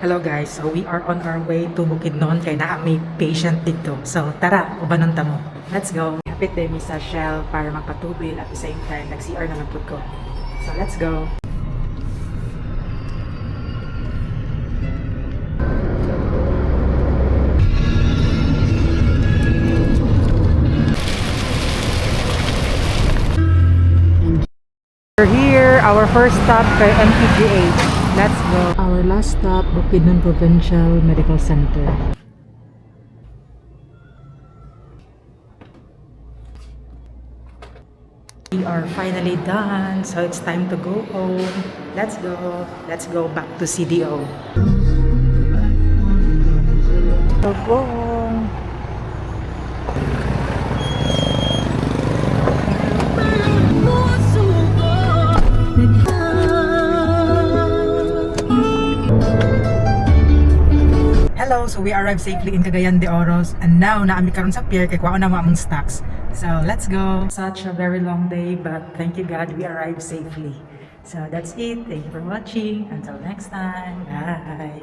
Hello guys, so we are on our way to Bukidnon kay naa may patient dito. So tara, ubanon ta mo. Let's go. Hapit din mi sa Shell para magpatubil at the same time nag-CR naman pud ko. So let's go. We're here, our first stop kay MPGH. Let's go. Our last stop, Bukidnon Provincial Medical Center. We are finally done, so it's time to go home. Let's go. Let's go back to CDO. So go. Hello, so we arrived safely in Cagayan de Oro and now naami karon sa pier kay kuha na mo among stocks. So let's go. Such a very long day but thank you God we arrived safely. So that's it. Thank you for watching. Until next time. Bye.